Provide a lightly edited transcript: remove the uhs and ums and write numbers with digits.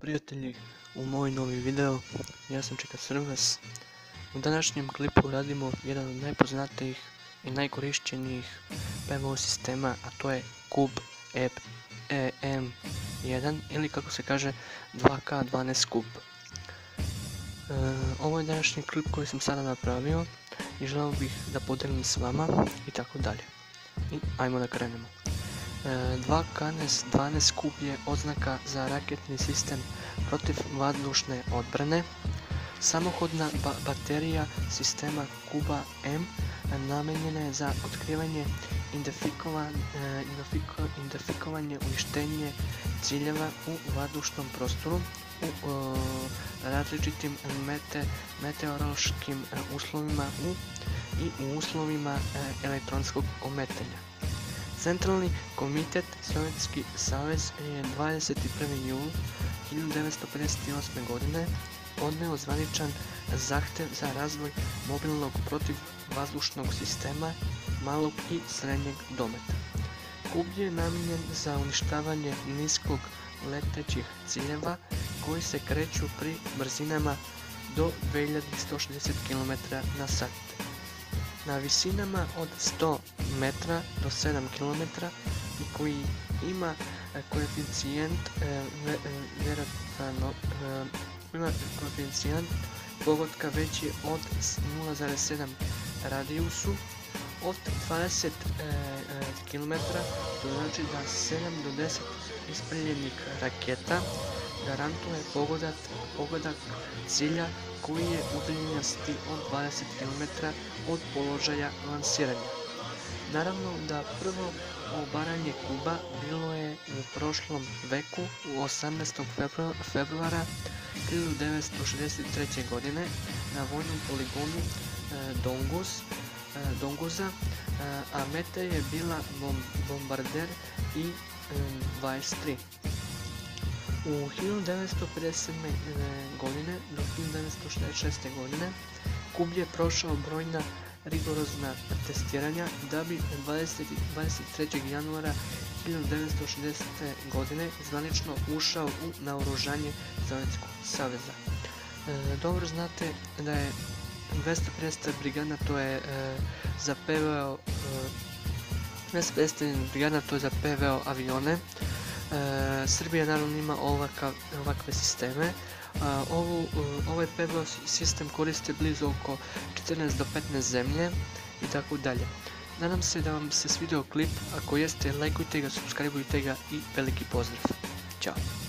Prijatelji, u moj novi video, ja sam Čika Crvas. U današnjem klipu radimo jedan od najpoznatijih i najkorišćenijih PVO sistema, a to je CubeApp EM1 ili kako se kaže 2K12 Cube. Ovo je današnji klip koji sam sada napravio i želio bih da podelim s vama i tako dalje. I ajmo da krenemo. 2K12 Cube je oznaka za raketni sistem protiv vazdušne odbrane. Samohodna baterija sistema Cuba M namenjena je za otkrivanje, identifikovanje, uništenje ciljeva u vazdušnom prostoru u različitim meteorološkim uslovima i u uslovima elektronskog ometanja. Centralni komitet Sovjetski savez je 21. jul 1958. godine podneo zvaničan zahtjev za razvoj mobilnog protivvazdušnog sistema malog i srednjeg dometa. Cube je namijenjen za uništavanje niskog letećih ciljeva koji se kreću pri brzinama do 2160 km/h. Na visinama od 100 metra do 7 km i koji ima koeficijent pogotka veći od 0,7 radijusu od 20 km, to znači da 7 do 10 ispaljenih raketa garantuje pogodak cilja koji je udaljenosti od 20 km od položaja lansiranja. Naravno da prvo obaranje Cuba bilo je u prošlom veku u 18. februara 1963. godine na vojnom poligonu Donguza, a meta je bila bombarder I-23. U 1957. godine do 1966. godine Cube je prošao brojna rigorozna testiranja da bi 23. januara 1960. godine zvanično ušao u naoružanje Sovjetskog saveza. Dobro znate da je 250. brigada to je za PVO 250. brigada to je za PVO avione. Srbija naravno ima ovakve sisteme. Ovaj PVO sistem koristi blizu oko 14 do 15 zemlje i tako dalje. Nadam se da vam se svidio klip, ako jeste lajkujte ga, subscribeujte ga i veliki pozdrav. Ćao!